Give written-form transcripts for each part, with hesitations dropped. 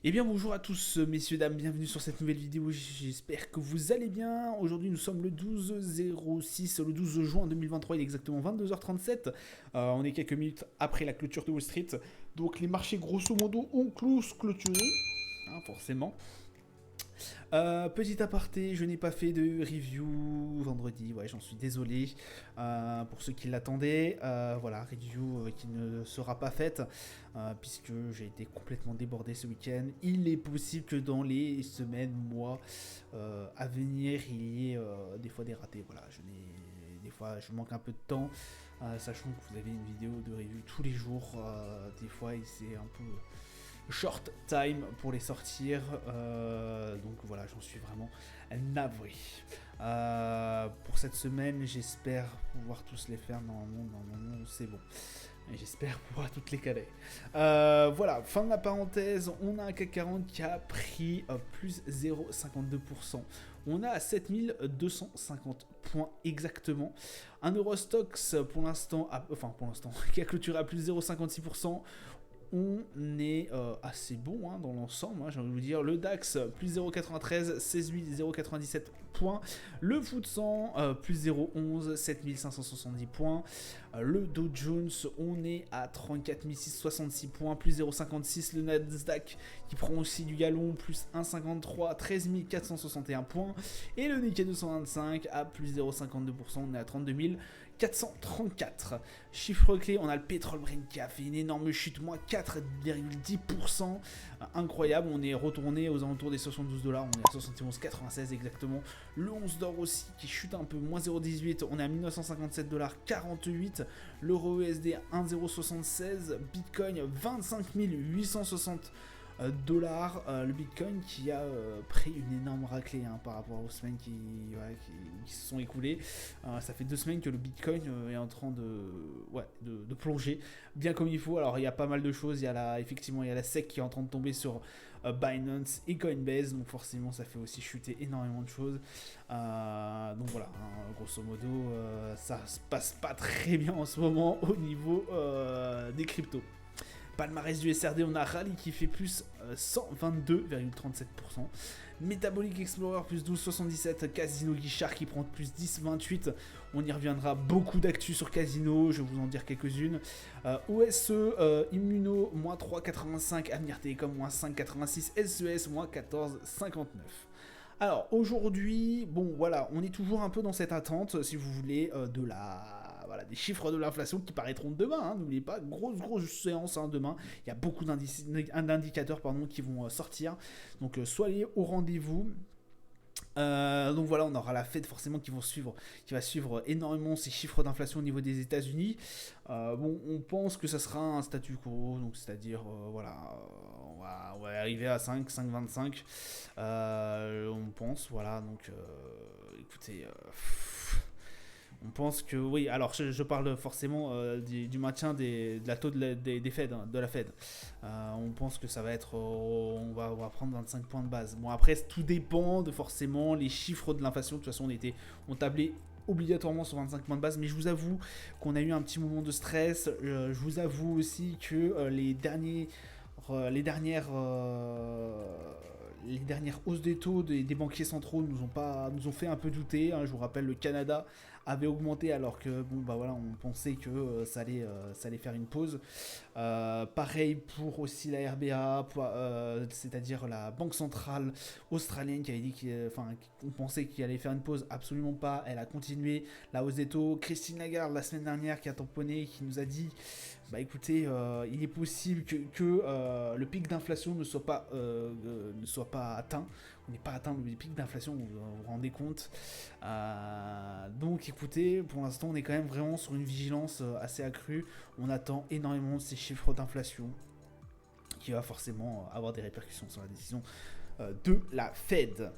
Eh bien bonjour à tous messieurs dames, bienvenue sur cette nouvelle vidéo, j'espère que vous allez bien. Aujourd'hui nous sommes le 12/06, le 12 juin 2023, il est exactement 22h37. On est quelques minutes après la clôture de Wall Street, donc les marchés grosso modo ont clôturé, hein, forcément. Petit aparté, je n'ai pas fait de review vendredi, ouais, j'en suis désolé pour ceux qui l'attendaient. Voilà, review qui ne sera pas faite puisque j'ai été complètement débordé ce week-end. Il est possible que dans les semaines, mois à venir, il y ait des fois des ratés. Voilà, des fois je manque un peu de temps, sachant que vous avez une vidéo de review tous les jours. Des fois, c'est un peu short time pour les sortir, donc voilà, j'en suis vraiment navré. Pour cette semaine, j'espère pouvoir tous les faire. Normalement c'est bon. J'espère pouvoir toutes les caler. Voilà, fin de la parenthèse. On a un CAC 40 qui a pris plus 0,52%. On a 7250 points exactement. Un Eurostox pour l'instant, qui a clôturé à plus 0,56%. On est assez bon dans l'ensemble, j'ai envie de vous dire. Le DAX plus 0,93, 16 097 points. Le FTSE 100 plus 0,11, 7570 points. Le Dow Jones, on est à 34 666 points, plus 0,56. Le Nasdaq qui prend aussi du galon, plus 1,53, 13 461 points. Et le Nikkei 225 à plus 0,52%, on est à 32 434. Chiffre clé, on a le pétrole Brent qui a fait une énorme chute, moins 4,10%. Incroyable, on est retourné aux alentours des 72 $, on est à 71,96 exactement. Le 11 d'or aussi qui chute un peu, moins 0,18, on est à 1957 $, l'euro USD 1,076, Bitcoin 25 860 dollars, le Bitcoin qui a pris une énorme raclée par rapport aux semaines qui se sont écoulées. Ça fait 2 semaines que le Bitcoin est en train de plonger bien comme il faut. Alors il y a pas mal de choses, effectivement il y a la SEC qui est en train de tomber sur Binance et Coinbase, donc forcément ça fait aussi chuter énormément de choses. Donc voilà, grosso modo ça se passe pas très bien en ce moment au niveau des cryptos. Palmarès du SRD, on a Rally qui fait plus 122,37%. Metabolic Explorer plus 12,77%. Casino Guichard qui prend plus 10,28%. On y reviendra, beaucoup d'actu sur Casino, je vais vous en dire quelques-unes. OSE, Immuno, moins 3,85%. Avenir Télécom, moins 5,86%. SES, moins 14,59%. Alors aujourd'hui, bon voilà, on est toujours un peu dans cette attente, si vous voulez, des chiffres de l'inflation qui paraîtront demain. N'oubliez pas, grosse séance demain. Il y a beaucoup d'indicateurs qui vont sortir. Donc soyez au rendez-vous. Donc voilà, on aura la Fed forcément qui va suivre énormément ces chiffres d'inflation au niveau des États-Unis. On pense que ça sera un statu quo, donc c'est-à-dire on va arriver à 5,25. On pense, voilà, donc écoutez. On pense que oui, alors je parle forcément du maintien de la taux des Fed, de la Fed. On pense que ça va être, on va prendre 25 points de base. Bon après tout dépend de forcément les chiffres de l'inflation. De toute façon on tablait obligatoirement sur 25 points de base, mais je vous avoue qu'on a eu un petit moment de stress. Je vous avoue aussi que les dernières hausses des taux des banquiers centraux nous ont fait un peu douter. Je vous rappelle, le Canada avait augmenté alors que on pensait que ça allait faire une pause. Pareil pour aussi la RBA, c'est-à-dire la banque centrale australienne qui avait dit qu'on pensait qu'il allait faire une pause. Absolument pas, elle a continué la hausse des taux. Christine Lagarde la semaine dernière qui a tamponné, qui nous a dit écoutez, il est possible que le pic d'inflation ne soit pas atteint. On n'est pas atteint le pic d'inflation, vous vous rendez compte. Donc écoutez, pour l'instant on est quand même vraiment sur une vigilance assez accrue. On attend énormément de ces chiffres d'inflation qui va forcément avoir des répercussions sur la décision de la Fed.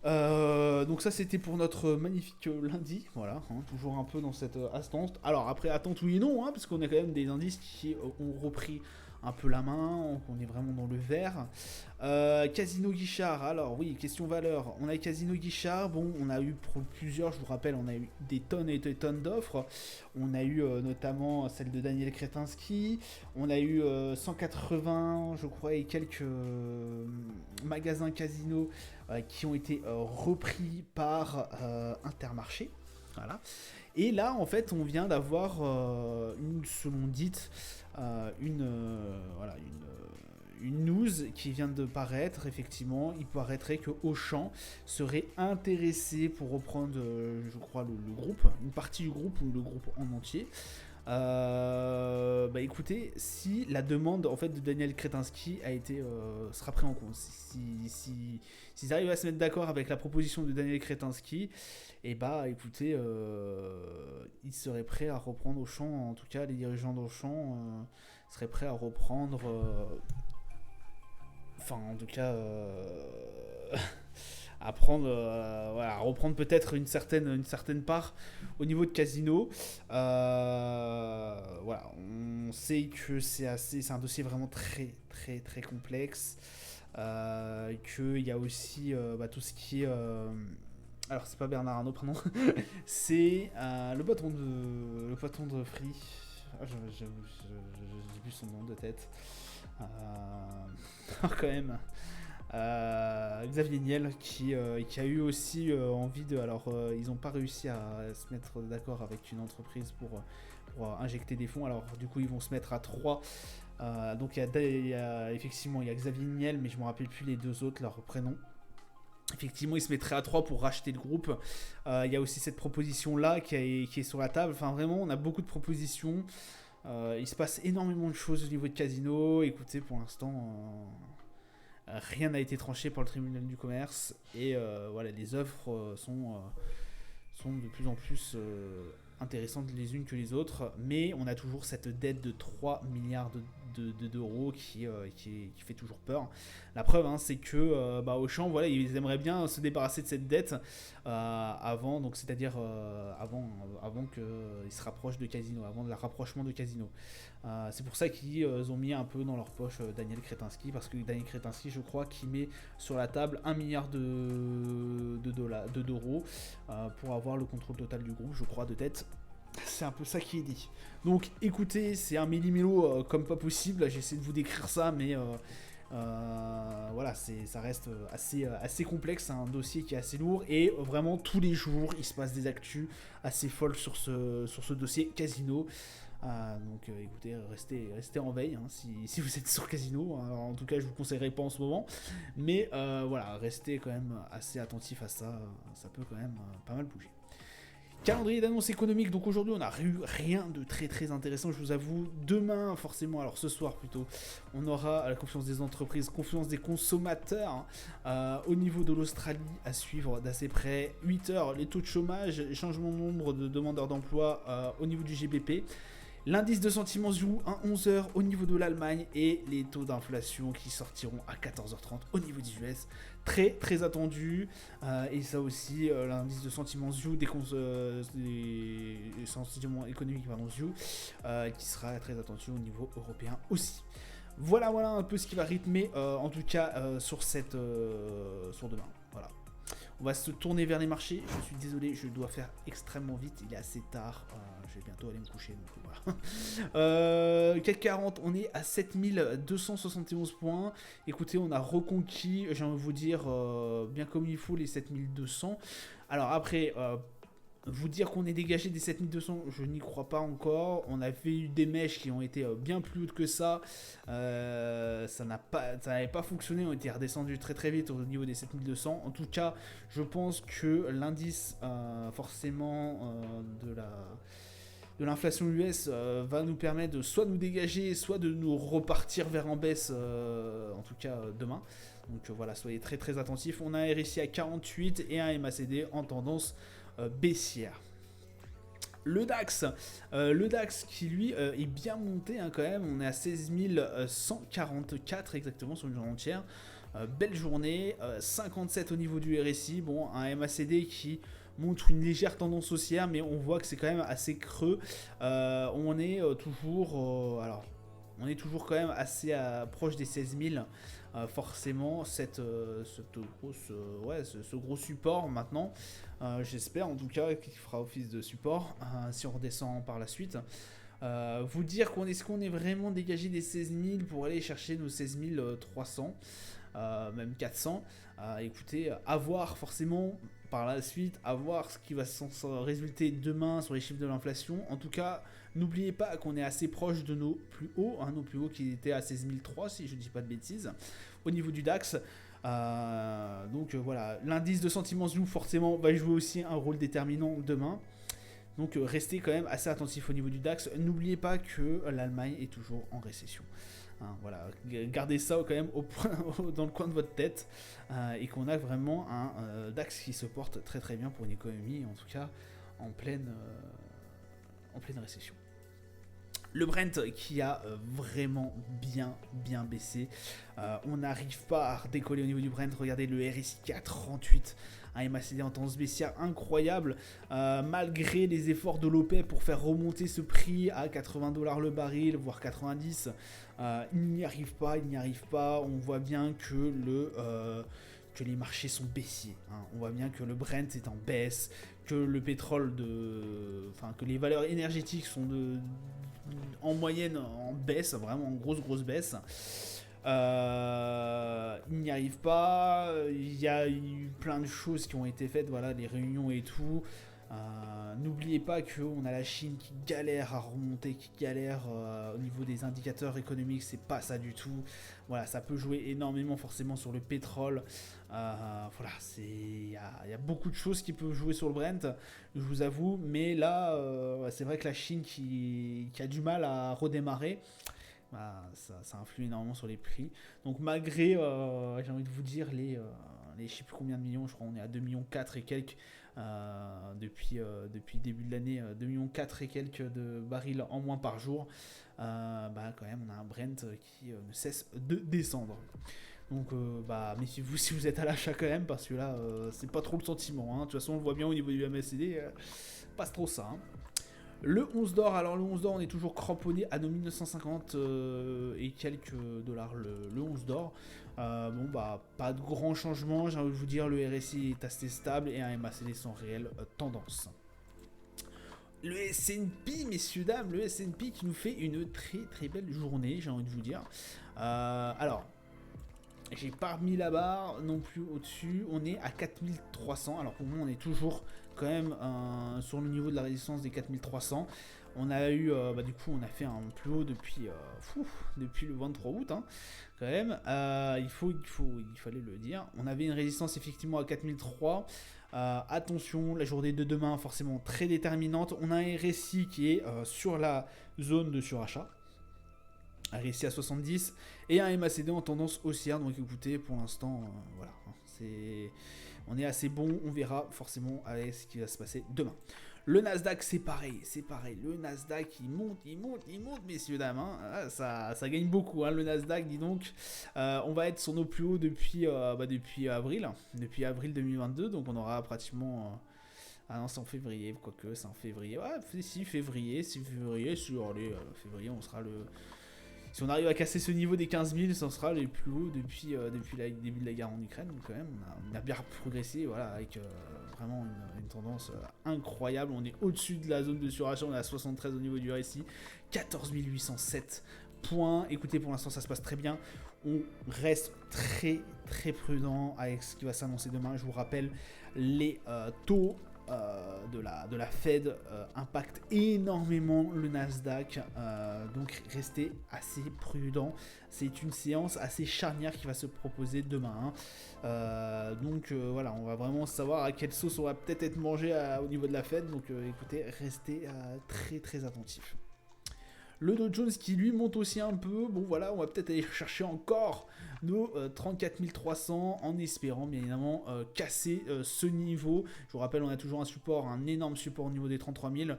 Donc ça c'était pour notre magnifique lundi, voilà, toujours un peu dans cette attente. Alors après attente oui et non, parce qu'on a quand même des indices qui ont repris un peu la main, on est vraiment dans le vert. Casino Guichard, alors oui, question valeur, on a Casino Guichard, bon, on a eu pour plusieurs, je vous rappelle, on a eu des tonnes et des tonnes d'offres, on a eu notamment celle de Daniel Kretinsky, on a eu 180, je crois, et quelques magasins casino qui ont été repris par Intermarché, voilà. Et là, en fait, on vient d'avoir selon dite, une news qui vient de paraître. Effectivement, il paraîtrait que Auchan serait intéressé pour reprendre, je crois, le groupe, une partie du groupe ou le groupe en entier. Bah écoutez, si la demande en fait de Daniel Kretinsky sera pris en compte, s'ils arrivent à se mettre d'accord avec la proposition de Daniel Kretinsky, et bah écoutez, ils seraient prêts à reprendre Auchan, en tout cas les dirigeants d'Auchan seraient prêts à reprendre, en tout cas à reprendre peut-être une certaine part au niveau de Casino. Voilà, on sait que c'est un dossier vraiment très très très complexe. Qu'il y a aussi tout ce qui est alors c'est pas Bernard Arnault, pardon, c'est le patron de Free. J'ai plus son nom de tête. Quand même. Xavier Niel qui a eu aussi envie de... Alors ils n'ont pas réussi à se mettre d'accord avec une entreprise pour injecter des fonds, alors du coup ils vont se mettre à 3. Donc effectivement il y a Xavier Niel, mais je ne me rappelle plus les deux autres, leurs prénoms. Effectivement, ils se mettraient à 3 pour racheter le groupe. Il y a aussi cette proposition-là qui est sur la table. Enfin, vraiment, on a beaucoup de propositions. Il se passe énormément de choses au niveau de Casino. Écoutez, pour l'instant, rien n'a été tranché par le tribunal du commerce. Et voilà, les offres sont de plus en plus intéressantes les unes que les autres. Mais on a toujours cette dette de 3 milliards d'euros qui fait toujours peur. La preuve, hein, c'est que Auchan, voilà, ils aimeraient bien se débarrasser de cette dette avant, donc c'est-à-dire avant qu'ils se rapprochent de Casino, avant le rapprochement de Casino. C'est pour ça qu'ils ont mis un peu dans leur poche Daniel Kretinsky, parce que Daniel Kretinsky, je crois, qu'il met sur la table 1 milliard d'euros pour avoir le contrôle total du groupe, je crois, de tête. C'est un peu ça qui est dit. Donc écoutez, c'est un méli-mélo comme pas possible. J'essaie de vous décrire ça, mais voilà, ça reste assez complexe. C'est un dossier qui est assez lourd. Et vraiment, tous les jours, il se passe des actus assez folles sur ce dossier Casino. Donc écoutez, restez en veille hein, si vous êtes sur Casino. Alors, en tout cas, je vous conseillerais pas en ce moment. Mais voilà, restez quand même assez attentif à ça. Ça peut quand même pas mal bouger. Calendrier d'annonces économiques, donc aujourd'hui on n'a eu rien de très très intéressant, je vous avoue. Demain, forcément, alors ce soir plutôt, on aura la confiance des entreprises, confiance des consommateurs au niveau de l'Australie à suivre d'assez près. 8h, les taux de chômage, changement de nombre de demandeurs d'emploi au niveau du GBP. L'indice de sentiment Zou à 11h au niveau de l'Allemagne et les taux d'inflation qui sortiront à 14h30 au niveau des US. Très très attendu. Et ça aussi, l'indice de sentiment Zou des sentiments économiques Zou qui sera très attendu au niveau européen aussi. Voilà un peu ce qui va rythmer en tout cas sur demain. Voilà. On va se tourner vers les marchés. Je suis désolé, je dois faire extrêmement vite. Il est assez tard. Je vais bientôt aller me coucher. Donc voilà. CAC 40, on est à 7271 points. Écoutez, on a reconquis, j'ai envie de vous dire, bien comme il faut, les 7200. Alors après... vous dire qu'on est dégagé des 7200, je n'y crois pas encore. On avait eu des mèches qui ont été bien plus hautes que ça. Ça n'avait pas fonctionné. On était redescendu très très vite au niveau des 7200. En tout cas, je pense que l'indice forcément de l'inflation US va nous permettre de soit nous dégager, soit de nous repartir vers en baisse, en tout cas demain. Donc voilà, soyez très très attentifs. On a un RSI à 48 et un MACD en tendance baissière. Le DAX qui lui est bien monté hein, quand même, on est à 16 144 exactement sur une journée entière. Belle journée, 57 au niveau du RSI, bon un MACD qui montre une légère tendance haussière, mais on voit que c'est quand même assez creux. On est toujours alors on est toujours quand même assez proche des 16 000. Forcément, ce gros support maintenant, j'espère en tout cas qu'il fera office de support si on redescend par la suite. Vous dire qu'on est vraiment dégagé des 16 000 pour aller chercher nos 16 300, même 400. Écoutez, à voir forcément par la suite, à voir ce qui va résulter demain sur les chiffres de l'inflation. En tout cas, n'oubliez pas qu'on est assez proche de nos plus hauts, nos plus hauts qui étaient à 16 300 si je ne dis pas de bêtises, au niveau du DAX. Donc voilà, l'indice de sentiment Zou forcément va jouer aussi un rôle déterminant demain. Donc restez quand même assez attentif au niveau du DAX. N'oubliez pas que l'Allemagne est toujours en récession. Voilà, gardez ça quand même dans le coin de votre tête et qu'on a vraiment un DAX qui se porte très très bien pour une économie, en tout cas en pleine récession. Le Brent qui a vraiment bien baissé. On n'arrive pas à redécoller au niveau du Brent. Regardez le RSI qui est à 38. Un MACD en tendance baissière incroyable. Malgré les efforts de l'OPEP pour faire remonter ce prix à 80 $ le baril, voire 90. Il n'y arrive pas. On voit bien que les marchés sont baissiers. On voit bien que le Brent est en baisse, que le pétrole que les valeurs énergétiques sont en moyenne en baisse, vraiment en grosse baisse. Il n'y arrive pas. Il y a eu plein de choses qui ont été faites, voilà, les réunions et tout. N'oubliez pas qu'on a la Chine qui galère à remonter, qui galère au niveau des indicateurs économiques, c'est pas ça du tout. Voilà, ça peut jouer énormément forcément sur le pétrole. Voilà, il y a beaucoup de choses qui peuvent jouer sur le Brent, je vous avoue. Mais là, c'est vrai que la Chine qui a du mal à redémarrer, ça influe énormément sur les prix. Donc malgré, j'ai envie de vous dire, les je sais plus combien de millions, je crois on est à 2,4 millions et quelques depuis le début de l'année, 2,4 millions et quelques de barils en moins par jour. Quand même on a un Brent qui ne cesse de descendre. Donc méfiez-vous si vous êtes à l'achat quand même, parce que là c'est pas trop le sentiment. De toute façon on le voit bien au niveau du MACD, pas trop ça. Le 11 d'or, alors le 11 d'or on est toujours cramponné à nos 1950 et quelques dollars le 11 d'or. Pas de grand changement, j'ai envie de vous dire, le RSI est assez stable et un MACD sans réelle tendance. Le S&P, messieurs dames, le S&P qui nous fait une très belle journée, j'ai envie de vous dire. Alors, j'ai pas remis la barre non plus au-dessus, on est à 4300, alors pour moi on est toujours quand même sur le niveau de la résistance des 4300. On a eu, du coup on a fait un plus haut depuis le 23 août, quand même. Il fallait le dire. On avait une résistance effectivement à 4003. Attention, la journée de demain forcément très déterminante. On a un RSI qui est sur la zone de surachat. Un RSI à 70 et un MACD en tendance haussière. Donc écoutez, pour l'instant, voilà, on est assez bon. On verra forcément avec ce qui va se passer demain. Le Nasdaq, c'est pareil. Le Nasdaq, il monte, messieurs, dames. Ça gagne beaucoup, le Nasdaq, dis donc. On va être sur nos plus hauts depuis avril. Depuis avril 2022, donc on aura pratiquement... c'est en février, quoique, c'est en février. Ouais, si, février, février, on sera le... Si on arrive à casser ce niveau des 15 000, ça sera les plus hauts depuis le début de la guerre en Ukraine. Donc quand même, on a bien progressé, voilà, avec vraiment une tendance incroyable. On est au-dessus de la zone de surachat, on est à 73 au niveau du RSI, 14 807 points. Écoutez, pour l'instant, ça se passe très bien. On reste très prudent avec ce qui va s'annoncer demain. Je vous rappelle, les taux de la Fed impacte énormément le Nasdaq, donc restez assez prudent. C'est une séance assez charnière qui va se proposer demain, voilà, on va vraiment savoir à quelle sauce on va peut-être être mangé au niveau de la Fed, donc écoutez, restez très attentifs. Le Dow Jones qui lui monte aussi un peu. Bon voilà, on va peut-être aller chercher encore nos 34 300 en espérant bien évidemment casser ce niveau. Je vous rappelle, on a toujours un énorme support au niveau des 33 000.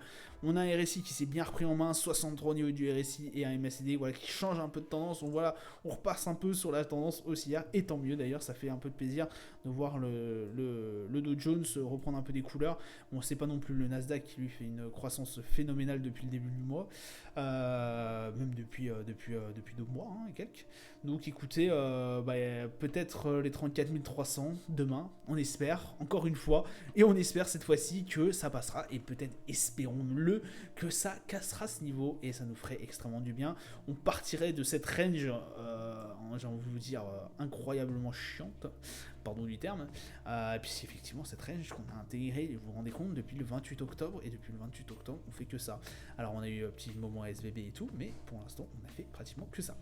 On a un RSI qui s'est bien repris en main, 63 au niveau du RSI et un MACD voilà, qui change un peu de tendance. Donc voilà, on repasse un peu sur la tendance haussière et tant mieux d'ailleurs, ça fait un peu de plaisir de voir le Dow Jones reprendre un peu des couleurs. Bon, c'est pas non plus le Nasdaq qui lui fait une croissance phénoménale depuis le début du mois, même depuis 2 mois et quelques. Donc écoutez, peut-être les 34 300 demain, on espère, encore une fois, et on espère cette fois-ci que ça passera, et peut-être espérons-le que ça cassera ce niveau, et ça nous ferait extrêmement du bien. On partirait de cette range, j'ai envie de vous dire, incroyablement chiante, pardon du terme, et puis c'est effectivement cette range qu'on a intégrée, vous vous rendez compte, depuis le 28 octobre, et depuis le 28 octobre, on fait que ça. Alors on a eu un petit moment SVB et tout, mais pour l'instant, on a fait pratiquement que ça.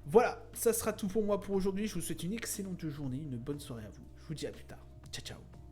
Voilà, ça sera tout pour moi pour aujourd'hui. Je vous souhaite une excellente journée, une bonne soirée à vous. Je vous dis à plus tard. Ciao, ciao.